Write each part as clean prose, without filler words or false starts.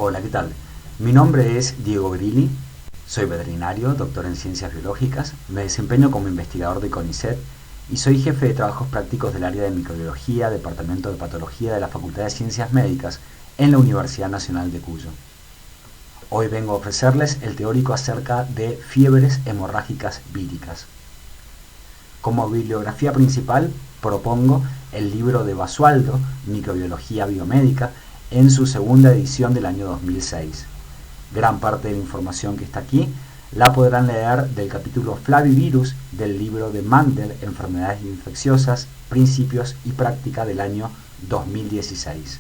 Hola, ¿qué tal? Mi nombre es Diego Grilli, soy veterinario, doctor en ciencias biológicas, me desempeño como investigador de CONICET y soy jefe de trabajos prácticos del área de microbiología, departamento de patología de la Facultad de Ciencias Médicas en la Universidad Nacional de Cuyo. Hoy vengo a ofrecerles el teórico acerca de fiebres hemorrágicas víricas. Como bibliografía principal propongo el libro de Basualdo, Microbiología Biomédica, en su segunda edición del año 2006. Gran parte de la información que está aquí la podrán leer del capítulo Flavivirus del libro de Mandel, Enfermedades infecciosas, Principios y Práctica del año 2016.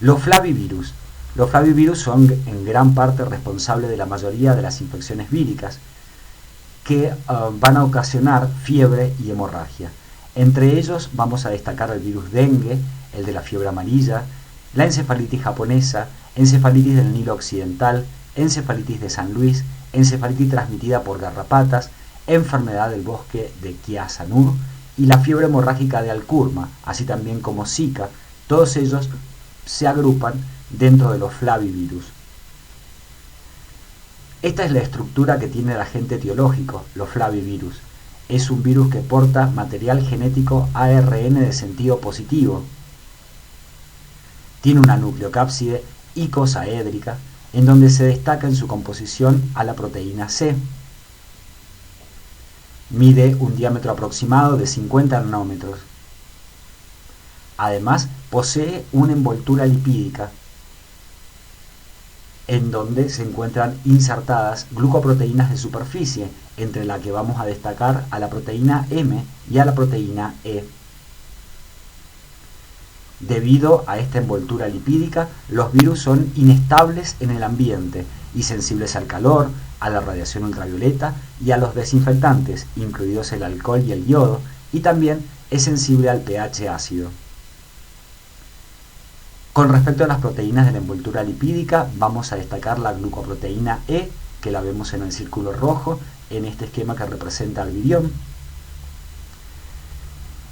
Los flavivirus. Los flavivirus son en gran parte responsables de la mayoría de las infecciones víricas que van a ocasionar fiebre y hemorragia. Entre ellos vamos a destacar el virus dengue, el de la fiebre amarilla, la encefalitis japonesa, encefalitis del Nilo Occidental, encefalitis de San Luis, encefalitis transmitida por garrapatas, enfermedad del bosque de Chiasanur y la fiebre hemorrágica de Alcurma, así también como Zika. Todos ellos se agrupan dentro de los flavivirus. Esta es la estructura que tiene el agente etiológico, los flavivirus. Es un virus que porta material genético ARN de sentido positivo. Tiene una nucleocápside icosaédrica, en donde se destaca en su composición a la proteína C. Mide un diámetro aproximado de 50 nanómetros. Además, posee una envoltura lipídica, en donde se encuentran insertadas glucoproteínas de superficie, entre la que vamos a destacar a la proteína M y a la proteína E. Debido a esta envoltura lipídica, los virus son inestables en el ambiente y sensibles al calor, a la radiación ultravioleta y a los desinfectantes, incluidos el alcohol y el yodo, y también es sensible al pH ácido. Con respecto a las proteínas de la envoltura lipídica, vamos a destacar la glucoproteína E, que la vemos en el círculo rojo, en este esquema que representa al virión.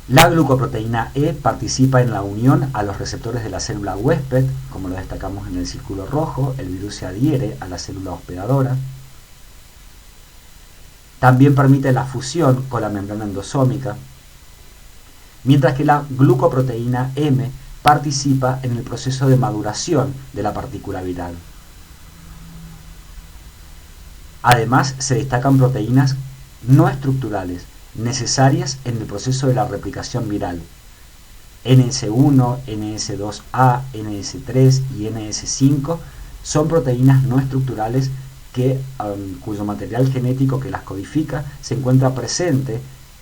La glucoproteína E participa en la unión a los receptores de la célula huésped, como lo destacamos en el círculo rojo, el virus se adhiere a la célula hospedadora. También permite la fusión con la membrana endosómica, mientras que la glucoproteína M participa en el proceso de maduración de la partícula viral. Además, se destacan proteínas no estructurales necesarias en el proceso de la replicación viral. NS1, NS2A, NS3 y NS5 son proteínas no estructurales cuyo material genético que las codifica se encuentra presente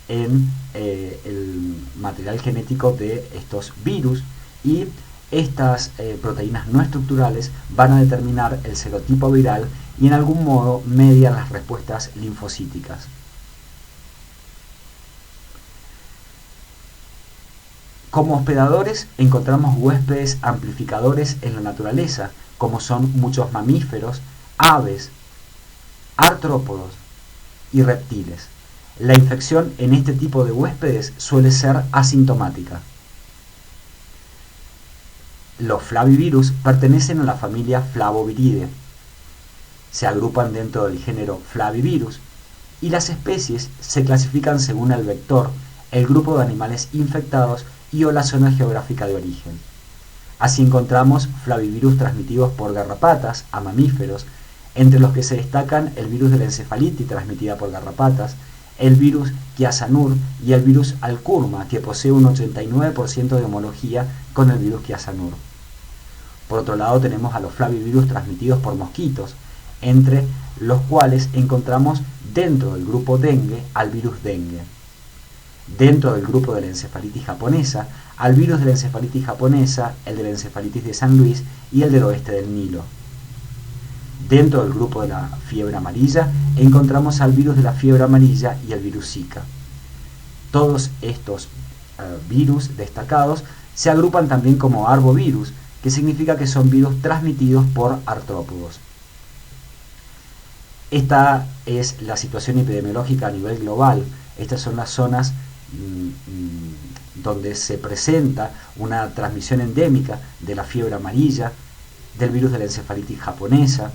en el material genético de estos virus, y estas proteínas no estructurales van a determinar el serotipo viral y en algún modo median las respuestas linfocíticas. Como hospedadores encontramos huéspedes amplificadores en la naturaleza, como son muchos mamíferos, aves, artrópodos y reptiles. La infección en este tipo de huéspedes suele ser asintomática. Los flavivirus pertenecen a la familia Flavoviridae. Se agrupan dentro del género Flavivirus y las especies se clasifican según el vector, el grupo de animales infectados y o la zona geográfica de origen. Así encontramos flavivirus transmitidos por garrapatas a mamíferos, entre los que se destacan el virus de la encefalitis transmitida por garrapatas, el virus Chiasanur y el virus Alcurma, que posee un 89% de homología con el virus Chiasanur. Por otro lado tenemos a los flavivirus transmitidos por mosquitos, entre los cuales encontramos dentro del grupo dengue al virus dengue. Dentro del grupo de la encefalitis japonesa, al virus de la encefalitis japonesa, el de la encefalitis de San Luis y el del oeste del Nilo. Dentro del grupo de la fiebre amarilla, encontramos al virus de la fiebre amarilla y el virus Zika. Todos estos virus destacados se agrupan también como arbovirus, que significa que son virus transmitidos por artrópodos. Esta es la situación epidemiológica a nivel global. Estas son las zonas donde se presenta una transmisión endémica de la fiebre amarilla, del virus de la encefalitis japonesa,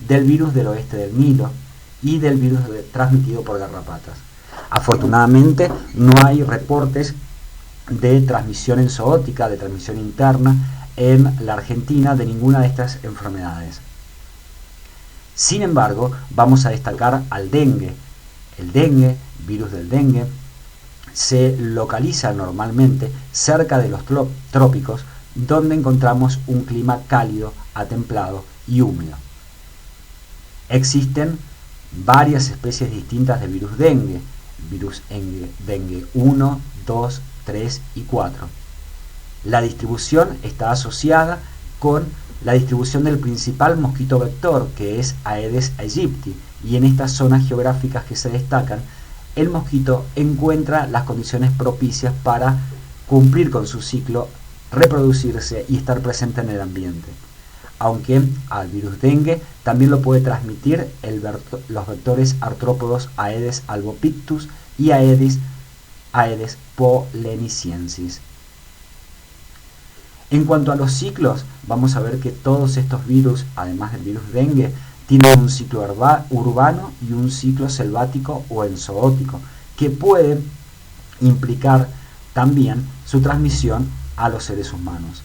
del virus del oeste del Nilo y del virus transmitido por garrapatas. Afortunadamente no hay reportes de transmisión enzootica, de transmisión interna en la Argentina de ninguna de estas enfermedades. Sin embargo, vamos a destacar al dengue. El dengue, virus del dengue, se localiza normalmente cerca de los trópicos, donde encontramos un clima cálido a templado y húmedo. Existen varias especies distintas de virus dengue, virus dengue 1, 2, 3 y 4. La distribución está asociada con la distribución del principal mosquito vector, que es Aedes aegypti, y en estas zonas geográficas que se destacan, el mosquito encuentra las condiciones propicias para cumplir con su ciclo, reproducirse y estar presente en el ambiente. Aunque al virus dengue también lo puede transmitir los vectores artrópodos Aedes albopictus y Aedes pollenicensis. En cuanto a los ciclos, vamos a ver que todos estos virus, además del virus dengue, tienen un ciclo urbano y un ciclo selvático o enzootico, que puede implicar también su transmisión a los seres humanos.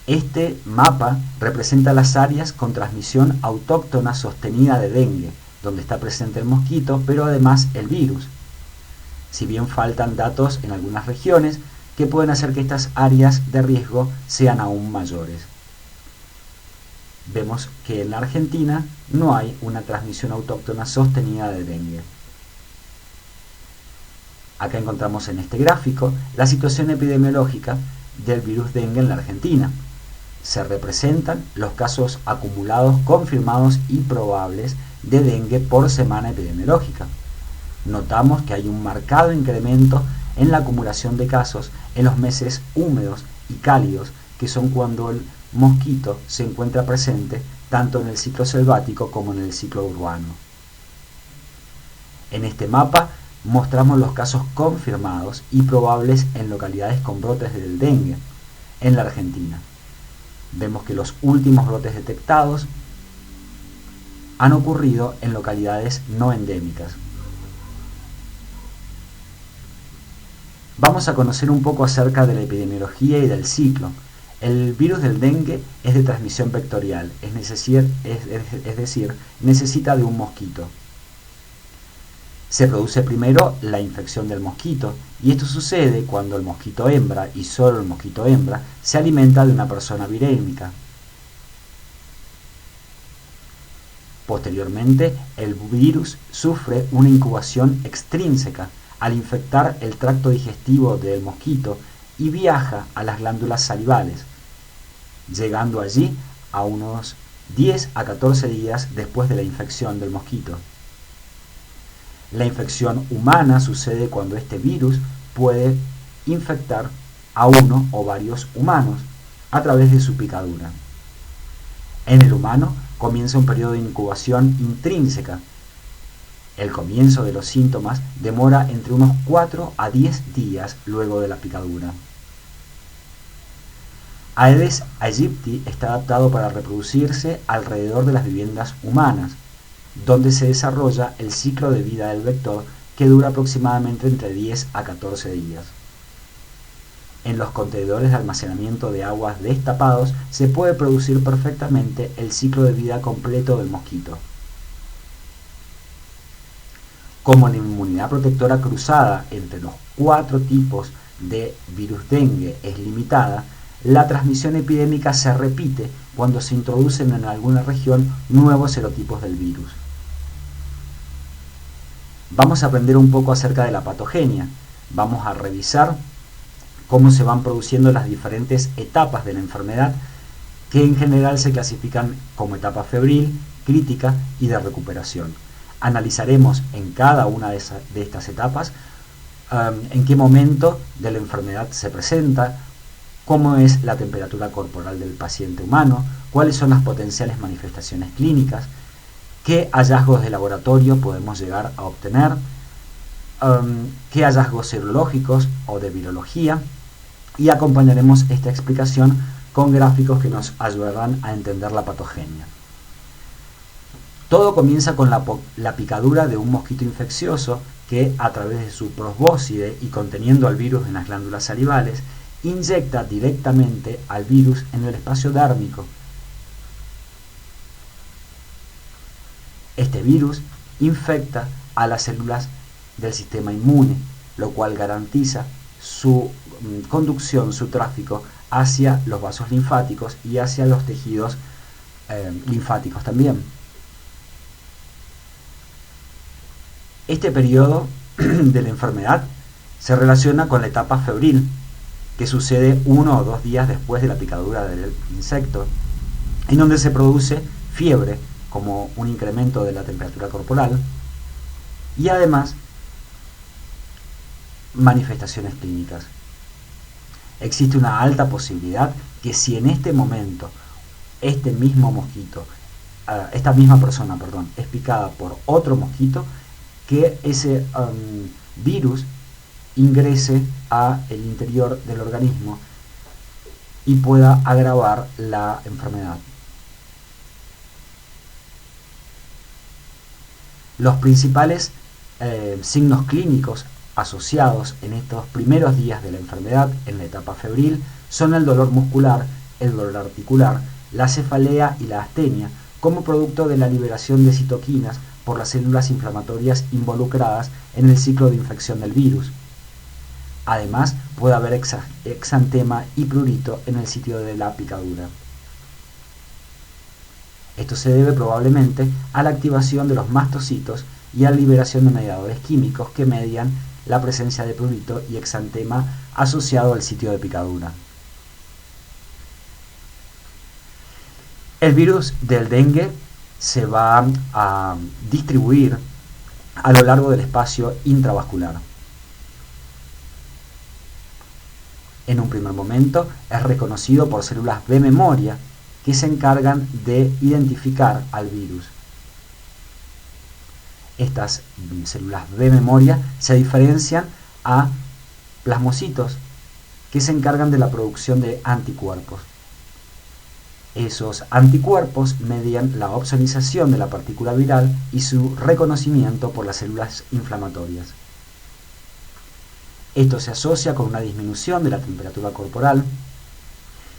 Este mapa representa las áreas con transmisión autóctona sostenida de dengue, donde está presente el mosquito, pero además el virus. Si bien faltan datos en algunas regiones que pueden hacer que estas áreas de riesgo sean aún mayores. Vemos que en la Argentina no hay una transmisión autóctona sostenida de dengue. Acá encontramos en este gráfico la situación epidemiológica del virus dengue en la Argentina. Se representan los casos acumulados, confirmados y probables de dengue por semana epidemiológica. Notamos que hay un marcado incremento en la acumulación de casos en los meses húmedos y cálidos, que son cuando el mosquito se encuentra presente tanto en el ciclo selvático como en el ciclo urbano. En este mapa mostramos los casos confirmados y probables en localidades con brotes del dengue en la Argentina. Vemos que los últimos brotes detectados han ocurrido en localidades no endémicas. Vamos a conocer un poco acerca de la epidemiología y del ciclo. El virus del dengue es de transmisión vectorial, es decir, necesita de un mosquito. Se produce primero la infección del mosquito, y esto sucede cuando el mosquito hembra, y solo el mosquito hembra, se alimenta de una persona virémica. Posteriormente, el virus sufre una incubación extrínseca al infectar el tracto digestivo del mosquito y viaja a las glándulas salivales, llegando allí a unos 10 a 14 días después de la infección del mosquito. La infección humana sucede cuando este virus puede infectar a uno o varios humanos a través de su picadura. En el humano comienza un periodo de incubación intrínseca. El comienzo de los síntomas demora entre unos 4 a 10 días luego de la picadura. Aedes aegypti está adaptado para reproducirse alrededor de las viviendas humanas, donde se desarrolla el ciclo de vida del vector, que dura aproximadamente entre 10 a 14 días. En los contenedores de almacenamiento de aguas destapados se puede producir perfectamente el ciclo de vida completo del mosquito. Como la inmunidad protectora cruzada entre los 4 tipos de virus dengue es limitada, la transmisión epidémica se repite cuando se introducen en alguna región nuevos serotipos del virus. Vamos a aprender un poco acerca de la patogenia. Vamos a revisar cómo se van produciendo las diferentes etapas de la enfermedad, que en general se clasifican como etapa febril, crítica y de recuperación. Analizaremos en cada una de estas etapas en qué momento de la enfermedad se presenta, cómo es la temperatura corporal del paciente humano, cuáles son las potenciales manifestaciones clínicas, qué hallazgos de laboratorio podemos llegar a obtener, qué hallazgos serológicos o de virología, y acompañaremos esta explicación con gráficos que nos ayudarán a entender la patogenia. Todo comienza con la picadura de un mosquito infeccioso que, a través de su probóscide y conteniendo al virus en las glándulas salivales, inyecta directamente al virus en el espacio dérmico. Este virus infecta a las células del sistema inmune, lo cual garantiza su conducción, su tráfico hacia los vasos linfáticos y hacia los tejidos linfáticos también. Este periodo de la enfermedad se relaciona con la etapa febril, que sucede 1 o 2 días después de la picadura del insecto, en donde se produce fiebre como un incremento de la temperatura corporal y además manifestaciones clínicas. Existe una alta posibilidad que si en este momento este mismo mosquito, esta misma persona, es picada por otro mosquito, que ese virus ingrese a el interior del organismo y pueda agravar la enfermedad. Los principales signos clínicos asociados en estos primeros días de la enfermedad, en la etapa febril, son el dolor muscular, el dolor articular, la cefalea y la astenia, como producto de la liberación de citoquinas por las células inflamatorias involucradas en el ciclo de infección del virus. Además, puede haber exantema y prurito en el sitio de la picadura. Esto se debe probablemente a la activación de los mastocitos y a la liberación de mediadores químicos que median la presencia de prurito y exantema asociado al sitio de picadura. El virus del dengue se va a distribuir a lo largo del espacio intravascular. En un primer momento es reconocido por células B memoria que se encargan de identificar al virus. Estas células B memoria se diferencian a plasmocitos que se encargan de la producción de anticuerpos. Esos anticuerpos median la opsonización de la partícula viral y su reconocimiento por las células inflamatorias. Esto se asocia con una disminución de la temperatura corporal,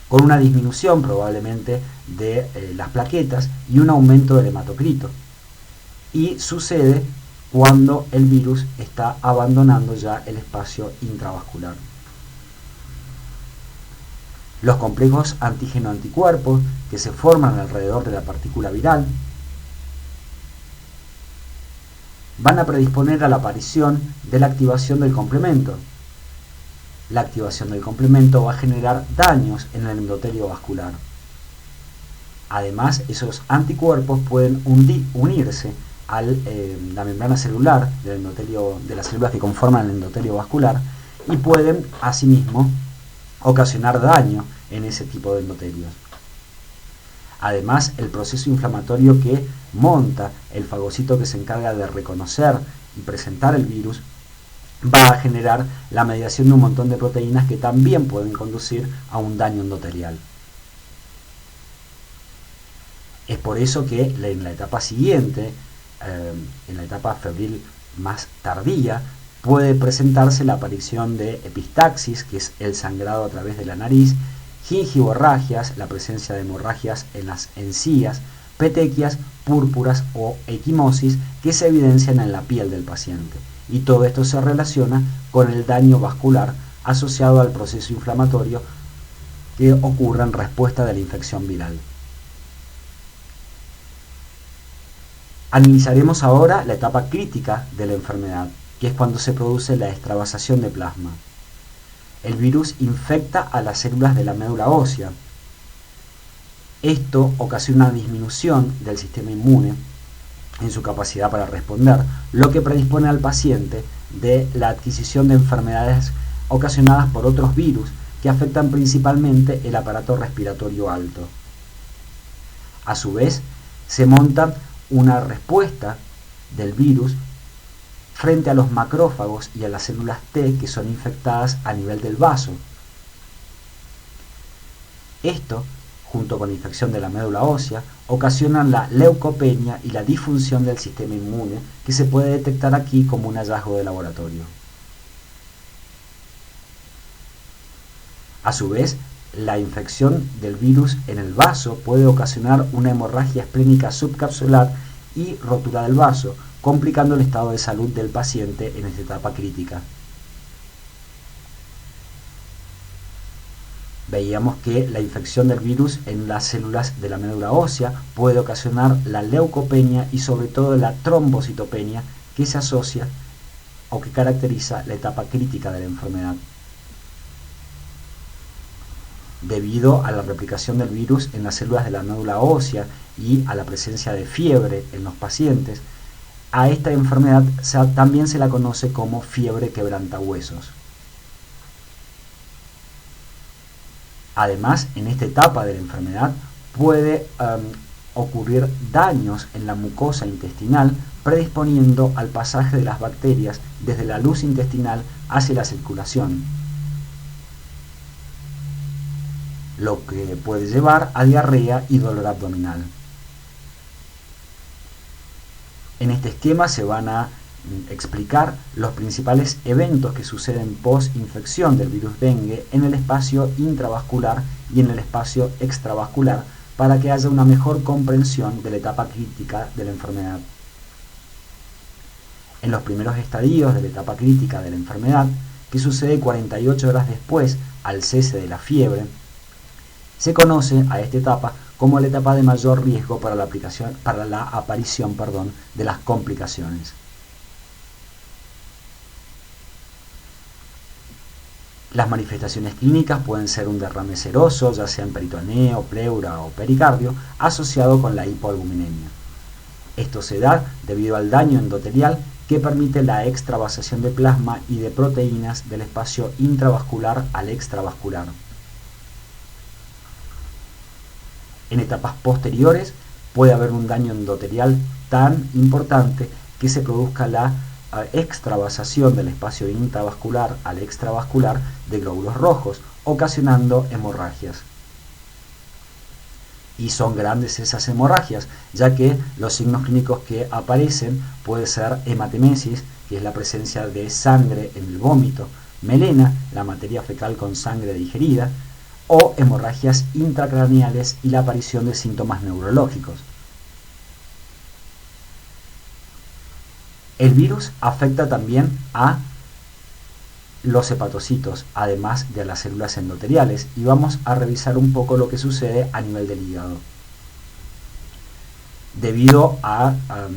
con una disminución probablemente de las plaquetas y un aumento del hematocrito. Y sucede cuando el virus está abandonando ya el espacio intravascular. Los complejos antígeno-anticuerpos que se forman alrededor de la partícula viral van a predisponer a la aparición de la activación del complemento. La activación del complemento va a generar daños en el endotelio vascular. Además, esos anticuerpos pueden unirse a la membrana celular del endotelio, de las células que conforman el endotelio vascular, y pueden asimismo ocasionar daño en ese tipo de endotelios. Además, el proceso inflamatorio que monta el fagocito que se encarga de reconocer y presentar el virus va a generar la mediación de un montón de proteínas que también pueden conducir a un daño endotelial. Es por eso que en la etapa siguiente, en la etapa febril más tardía, puede presentarse la aparición de epistaxis, que es el sangrado a través de la nariz, gingivorragias, la presencia de hemorragias en las encías, petequias, púrpuras o equimosis que se evidencian en la piel del paciente. Y todo esto se relaciona con el daño vascular asociado al proceso inflamatorio que ocurre en respuesta de la infección viral. Analizaremos ahora la etapa crítica de la enfermedad, que es cuando se produce la extravasación de plasma. El virus infecta a las células de la médula ósea. Esto ocasiona una disminución del sistema inmune en su capacidad para responder, lo que predispone al paciente de la adquisición de enfermedades ocasionadas por otros virus que afectan principalmente el aparato respiratorio alto. A su vez, se monta una respuesta del virus frente a los macrófagos y a las células T que son infectadas a nivel del vaso. Esto, junto con la infección de la médula ósea, ocasionan la leucopenia y la disfunción del sistema inmune, que se puede detectar aquí como un hallazgo de laboratorio. A su vez, la infección del virus en el vaso puede ocasionar una hemorragia esplénica subcapsular y rotura del vaso, complicando el estado de salud del paciente en esta etapa crítica. Veíamos que la infección del virus en las células de la médula ósea puede ocasionar la leucopenia y sobre todo la trombocitopenia, que se asocia o que caracteriza la etapa crítica de la enfermedad. Debido a la replicación del virus en las células de la médula ósea y a la presencia de fiebre en los pacientes, a esta enfermedad también se la conoce como fiebre quebrantahuesos. Además, en esta etapa de la enfermedad puede ocurrir daños en la mucosa intestinal, predisponiendo al pasaje de las bacterias desde la luz intestinal hacia la circulación, lo que puede llevar a diarrea y dolor abdominal. En este esquema se van a explicar los principales eventos que suceden post-infección del virus dengue en el espacio intravascular y en el espacio extravascular para que haya una mejor comprensión de la etapa crítica de la enfermedad. En los primeros estadios de la etapa crítica de la enfermedad, que sucede 48 horas después al cese de la fiebre, se conoce a esta etapa como la etapa de mayor riesgo para la aparición de las complicaciones. Las manifestaciones clínicas pueden ser un derrame seroso, ya sea en peritoneo, pleura o pericardio, asociado con la hipoalbuminemia. Esto se da debido al daño endotelial que permite la extravasación de plasma y de proteínas del espacio intravascular al extravascular. En etapas posteriores puede haber un daño endotelial tan importante que se produzca la extravasación del espacio intravascular al extravascular de glóbulos rojos, ocasionando hemorragias. Y son grandes esas hemorragias, ya que los signos clínicos que aparecen puede ser hematemesis, que es la presencia de sangre en el vómito, melena, la materia fecal con sangre digerida, o hemorragias intracraneales y la aparición de síntomas neurológicos. El virus afecta también a los hepatocitos, además de a las células endoteliales, y vamos a revisar un poco lo que sucede a nivel del hígado. Debido a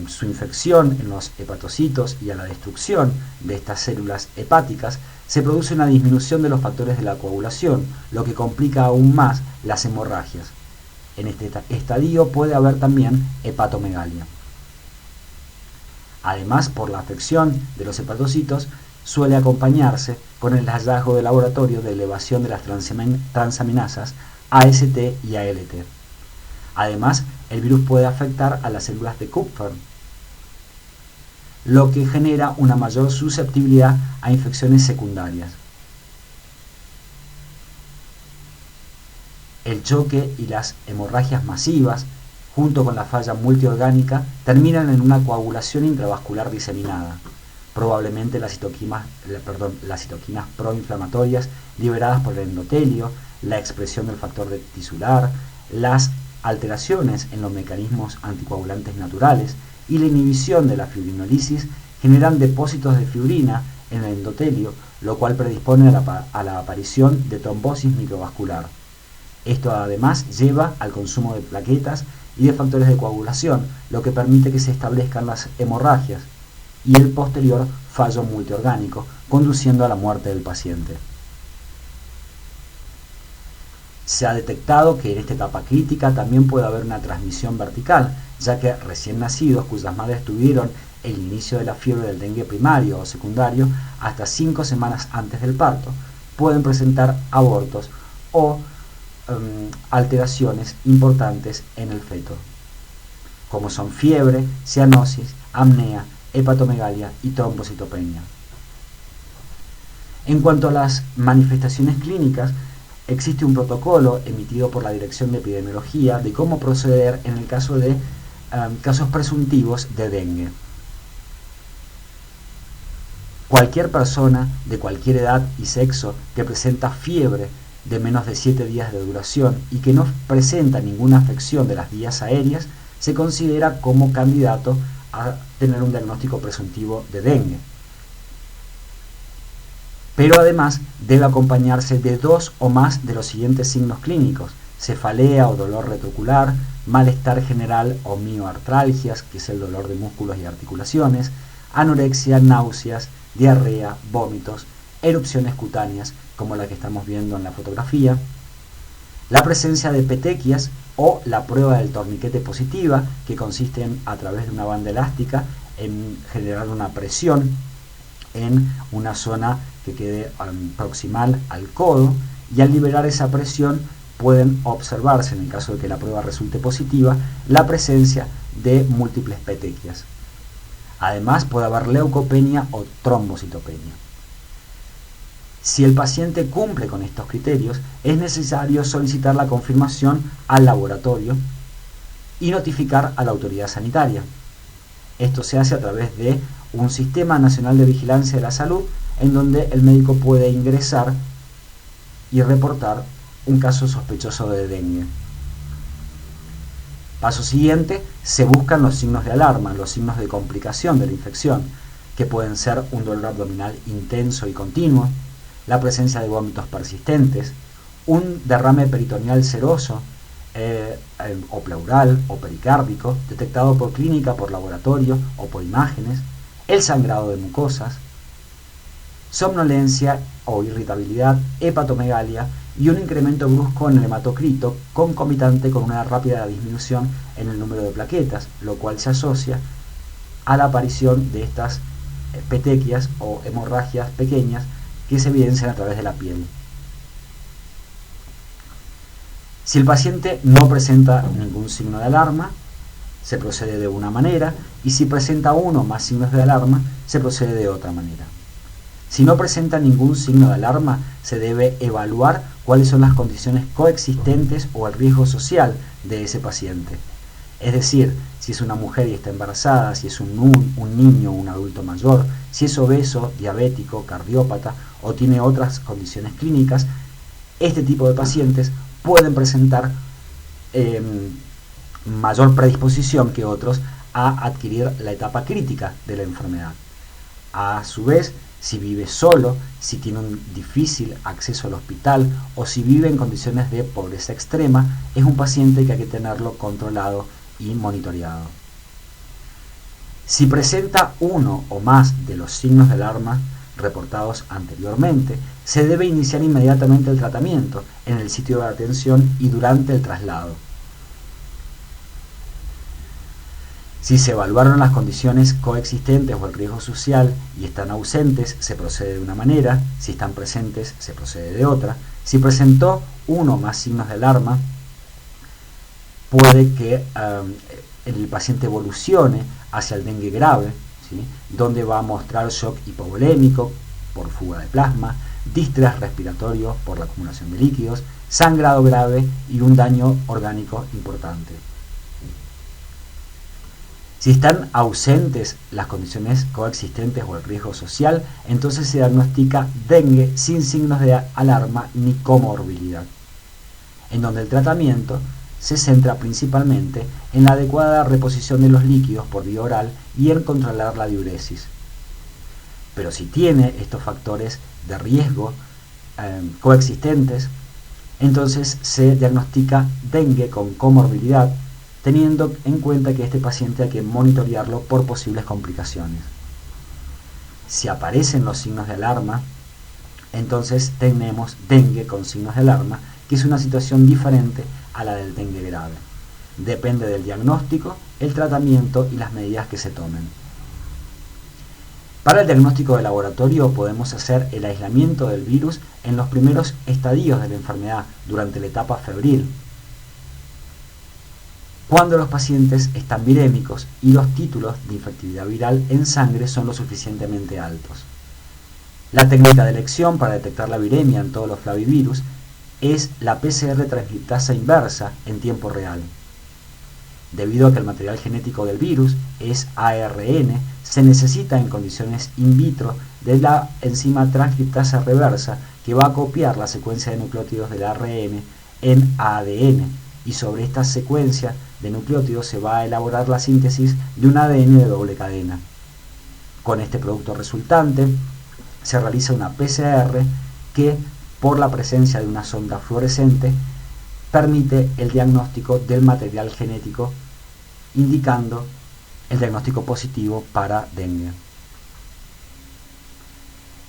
su infección en los hepatocitos y a la destrucción de estas células hepáticas, se produce una disminución de los factores de la coagulación, lo que complica aún más las hemorragias. En este estadio puede haber también hepatomegalia. Además, por la afección de los hepatocitos, suele acompañarse con el hallazgo de laboratorio de elevación de las transaminasas AST y ALT. Además, el virus puede afectar a las células de Kupffer, lo que genera una mayor susceptibilidad a infecciones secundarias. El choque y las hemorragias masivas, junto con la falla multiorgánica, terminan en una coagulación intravascular diseminada. Probablemente las citoquinas proinflamatorias liberadas por el endotelio, la expresión del factor tisular, las alteraciones en los mecanismos anticoagulantes naturales y la inhibición de la fibrinolisis generan depósitos de fibrina en el endotelio, lo cual predispone a la aparición de trombosis microvascular. Esto además lleva al consumo de plaquetas y de factores de coagulación, lo que permite que se establezcan las hemorragias y el posterior fallo multiorgánico, conduciendo a la muerte del paciente. Se ha detectado que en esta etapa crítica también puede haber una transmisión vertical, ya que recién nacidos cuyas madres tuvieron el inicio de la fiebre del dengue primario o secundario hasta 5 semanas antes del parto, pueden presentar abortos o alteraciones importantes en el feto, como son fiebre, cianosis, apnea, hepatomegalia y trombocitopenia. En cuanto a las manifestaciones clínicas, existe un protocolo emitido por la Dirección de Epidemiología de cómo proceder en el caso de casos presuntivos de dengue. Cualquier persona de cualquier edad y sexo que presenta fiebre de menos de 7 días de duración y que no presenta ninguna afección de las vías aéreas se considera como candidato a tener un diagnóstico presuntivo de dengue. Pero además debe acompañarse de 2 o más de los siguientes signos clínicos: cefalea o dolor retrocular, malestar general o mioartralgias, que es el dolor de músculos y articulaciones, anorexia, náuseas, diarrea, vómitos, erupciones cutáneas, como la que estamos viendo en la fotografía, la presencia de petequias o la prueba del torniquete positiva, que consiste en, a través de una banda elástica, en generar una presión en una zona que quede proximal al codo, y al liberar esa presión pueden observarse, en el caso de que la prueba resulte positiva, la presencia de múltiples petequias. Además puede haber leucopenia o trombocitopenia. Si el paciente cumple con estos criterios, es necesario solicitar la confirmación al laboratorio y notificar a la autoridad sanitaria. Esto se hace a través de un Sistema Nacional de Vigilancia de la Salud, en donde el médico puede ingresar y reportar un caso sospechoso de dengue. Paso siguiente, se buscan los signos de alarma, los signos de complicación de la infección, que pueden ser un dolor abdominal intenso y continuo, la presencia de vómitos persistentes, un derrame peritoneal seroso o pleural o pericárdico, detectado por clínica, por laboratorio o por imágenes, el sangrado de mucosas, somnolencia o irritabilidad, hepatomegalia y un incremento brusco en el hematocrito concomitante con una rápida disminución en el número de plaquetas, lo cual se asocia a la aparición de estas petequias o hemorragias pequeñas que se evidencian a través de la piel. Si el paciente no presenta ningún signo de alarma, se procede de una manera, y si presenta uno o más signos de alarma, se procede de otra manera. Si no presenta ningún signo de alarma, se debe evaluar cuáles son las condiciones coexistentes o el riesgo social de ese paciente. Es decir, si es una mujer y está embarazada, si es un niño o un adulto mayor, si es obeso, diabético, cardiópata o tiene otras condiciones clínicas, este tipo de pacientes pueden presentar mayor predisposición que otros a adquirir la etapa crítica de la enfermedad. A su vez, si vive solo, si tiene un difícil acceso al hospital o si vive en condiciones de pobreza extrema, es un paciente que hay que tenerlo controlado y monitoreado. Si presenta uno o más de los signos de alarma reportados anteriormente, se debe iniciar inmediatamente el tratamiento en el sitio de atención y durante el traslado. Si se evaluaron las condiciones coexistentes o el riesgo social y están ausentes, se procede de una manera; si están presentes, se procede de otra. Si presentó uno o más signos de alarma, puede que el paciente evolucione hacia el dengue grave, ¿sí?, donde va a mostrar shock hipovolémico por fuga de plasma, distrés respiratorio por la acumulación de líquidos, sangrado grave y un daño orgánico importante. Si están ausentes las condiciones coexistentes o el riesgo social, entonces se diagnostica dengue sin signos de alarma ni comorbilidad, en donde el tratamiento se centra principalmente en la adecuada reposición de los líquidos por vía oral y en controlar la diuresis. Pero si tiene estos factores de riesgo coexistentes, entonces se diagnostica dengue con comorbilidad, teniendo en cuenta que este paciente hay que monitorearlo por posibles complicaciones. Si aparecen los signos de alarma, entonces tenemos dengue con signos de alarma, que es una situación diferente a la del dengue grave. Depende del diagnóstico, el tratamiento y las medidas que se tomen. Para el diagnóstico de laboratorio podemos hacer el aislamiento del virus en los primeros estadios de la enfermedad, durante la etapa febril. cuando los pacientes están virémicos y los títulos de infectividad viral en sangre son lo suficientemente altos. La técnica de elección para detectar la viremia en todos los flavivirus es la PCR transcriptasa inversa en tiempo real. Debido a que el material genético del virus es ARN, se necesita en condiciones in vitro de la enzima transcriptasa reversa que va a copiar la secuencia de nucleótidos del ARN en ADN, y sobre esta secuencia de nucleótidos se va a elaborar la síntesis de un ADN de doble cadena. Con este producto resultante se realiza una PCR que, por la presencia de una sonda fluorescente, permite el diagnóstico del material genético, indicando el diagnóstico positivo para dengue.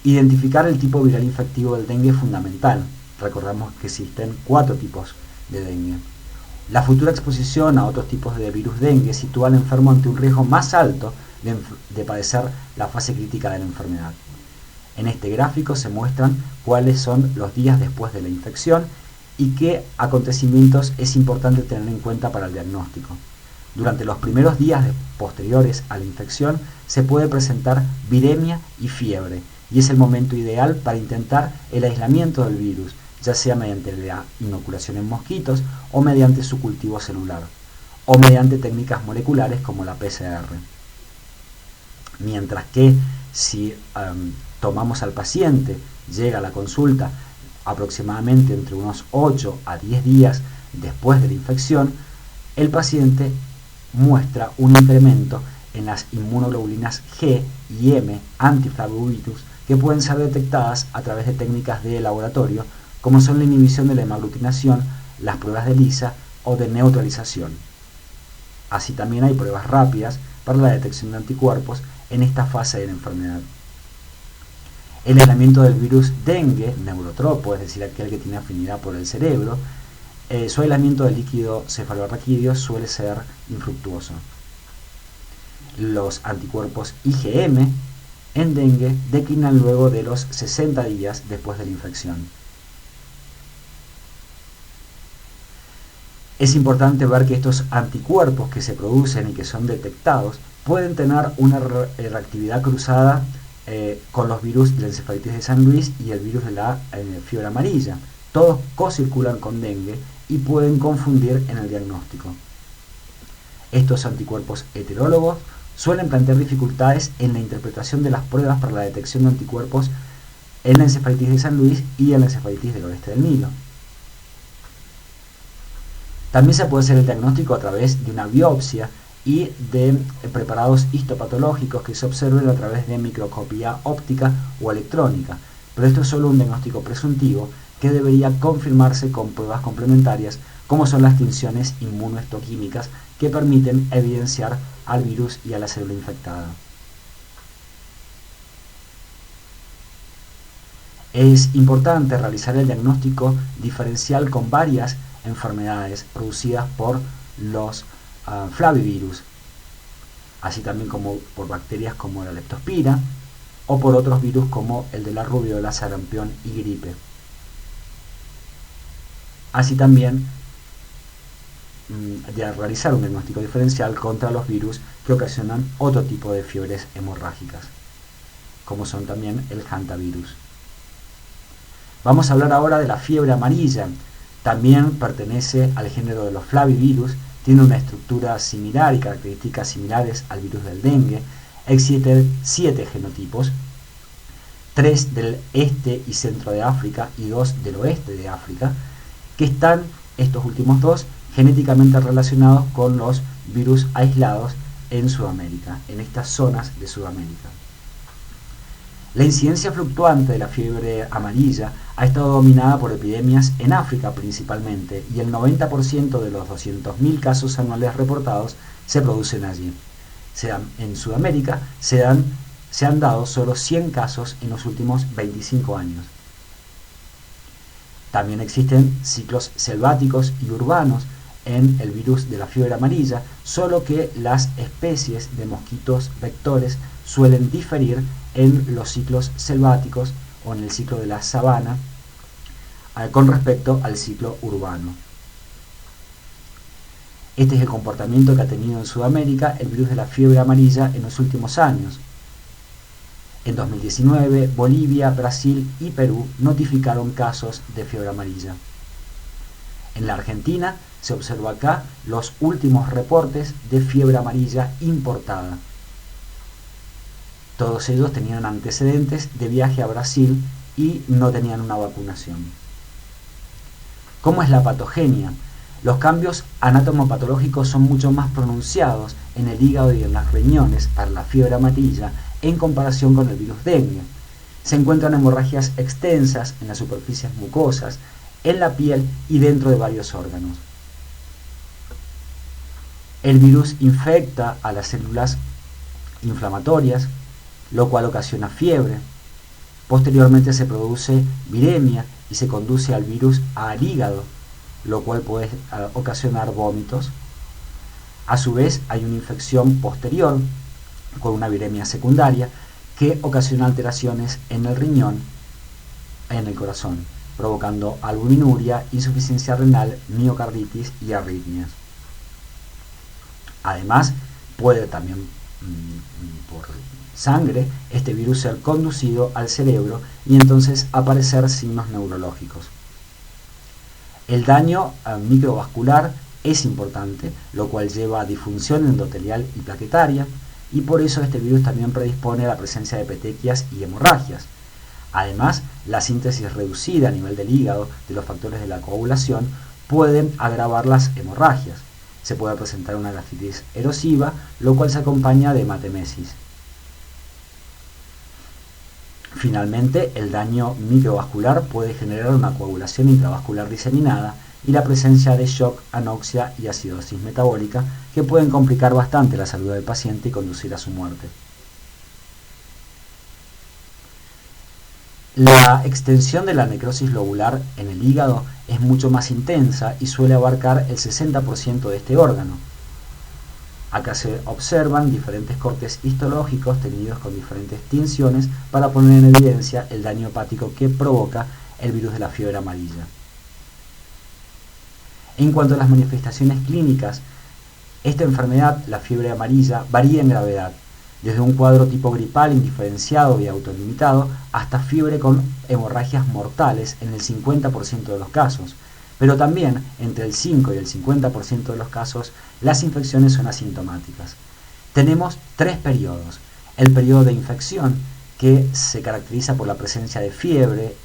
Identificar el tipo viral infectivo del dengue es fundamental. Recordamos que existen 4 tipos de dengue. La futura exposición a otros tipos de virus dengue sitúa al enfermo ante un riesgo más alto de padecer la fase crítica de la enfermedad. En este gráfico se muestran cuáles son los días después de la infección y qué acontecimientos es importante tener en cuenta para el diagnóstico. Durante los primeros días posteriores a la infección se puede presentar viremia y fiebre, y es el momento ideal para intentar el aislamiento del virus, ya sea mediante la inoculación en mosquitos o mediante su cultivo celular, o mediante técnicas moleculares como la PCR. Mientras que si tomamos al paciente, llega a la consulta aproximadamente entre unos 8 a 10 días después de la infección, el paciente muestra un incremento en las inmunoglobulinas G y M antiflavivirus que pueden ser detectadas a través de técnicas de laboratorio como son la inhibición de la hemaglutinación, las pruebas de ELISA o de neutralización. Así también hay pruebas rápidas para la detección de anticuerpos en esta fase de la enfermedad. El aislamiento del virus dengue neurotropo, es decir, aquel que tiene afinidad por el cerebro, su aislamiento del líquido cefalorraquídeo suele ser infructuoso. Los anticuerpos IgM en dengue declinan luego de los 60 días después de la infección. Es importante ver que estos anticuerpos que se producen y que son detectados pueden tener una reactividad cruzada con los virus de la encefalitis de San Luis y el virus de la fiebre amarilla. Todos cocirculan con dengue y pueden confundir en el diagnóstico. Estos anticuerpos heterólogos suelen plantear dificultades en la interpretación de las pruebas para la detección de anticuerpos en la encefalitis de San Luis y en la encefalitis del oeste del Nilo. También se puede hacer el diagnóstico a través de una biopsia y de preparados histopatológicos que se observen a través de microscopía óptica o electrónica, pero esto es solo un diagnóstico presuntivo que debería confirmarse con pruebas complementarias como son las tinciones inmunohistoquímicas que permiten evidenciar al virus y a la célula infectada. Es importante realizar el diagnóstico diferencial con varias enfermedades producidas por los flavivirus, así también como por bacterias como la leptospira o por otros virus como el de la rubiola, sarampión y gripe. Así también de realizar un diagnóstico diferencial contra los virus que ocasionan otro tipo de fiebres hemorrágicas, como son también el hantavirus. Vamos a hablar ahora de la fiebre amarilla. También pertenece al género de los flavivirus, tiene una estructura similar y características similares al virus del dengue. Existen 7 genotipos, 3 del este y centro de África y 2 del oeste de África, que están, estos últimos 2, genéticamente relacionados con los virus aislados en Sudamérica, en estas zonas de Sudamérica. La incidencia fluctuante de la fiebre amarilla ha estado dominada por epidemias en África principalmente, y el 90% de los 200.000 casos anuales reportados se producen allí. En Sudamérica se han dado solo 100 casos en los últimos 25 años. También existen ciclos selváticos y urbanos en el virus de la fiebre amarilla, solo que las especies de mosquitos vectores suelen diferir en los ciclos selváticos o en el ciclo de la sabana con respecto al ciclo urbano. Este es el comportamiento que ha tenido en Sudamérica el virus de la fiebre amarilla en los últimos años. En 2019, Bolivia, Brasil y Perú notificaron casos de fiebre amarilla. En la Argentina se observa acá los últimos reportes de fiebre amarilla importada. Todos ellos tenían antecedentes de viaje a Brasil y no tenían una vacunación. ¿Cómo es la patogenia? Los cambios anatomopatológicos son mucho más pronunciados en el hígado y en las riñones para la fiebre amarilla en comparación con el virus dengue. Se encuentran hemorragias extensas en las superficies mucosas, en la piel y dentro de varios órganos. El virus infecta a las células inflamatorias, lo cual ocasiona fiebre. Posteriormente se produce viremia y se conduce al virus al hígado, lo cual puede ocasionar vómitos. A su vez hay una infección posterior con una viremia secundaria que ocasiona alteraciones en el riñón, en el corazón, provocando albuminuria, insuficiencia renal, miocarditis y arritmias. Además, puede también por sangre este virus ser conducido al cerebro y entonces aparecer signos neurológicos. El daño microvascular es importante, lo cual lleva a disfunción endotelial y plaquetaria, y por eso este virus también predispone a la presencia de petequias y hemorragias. Además, la síntesis reducida a nivel del hígado de los factores de la coagulación pueden agravar las hemorragias. Se puede presentar una gastritis erosiva, lo cual se acompaña de hematemesis. Finalmente, el daño microvascular puede generar una coagulación intravascular diseminada y la presencia de shock, anoxia y acidosis metabólica que pueden complicar bastante la salud del paciente y conducir a su muerte. La extensión de la necrosis lobular en el hígado es mucho más intensa y suele abarcar el 60% de este órgano. Acá se observan diferentes cortes histológicos teñidos con diferentes tinciones para poner en evidencia el daño hepático que provoca el virus de la fiebre amarilla. En cuanto a las manifestaciones clínicas, esta enfermedad, la fiebre amarilla, varía en gravedad, desde un cuadro tipo gripal indiferenciado y autolimitado hasta fiebre con hemorragias mortales en el 50% de los casos, pero también entre el 5 y el 50% de los casos las infecciones son asintomáticas. Tenemos tres periodos: el periodo de infección, que se caracteriza por la presencia de fiebre,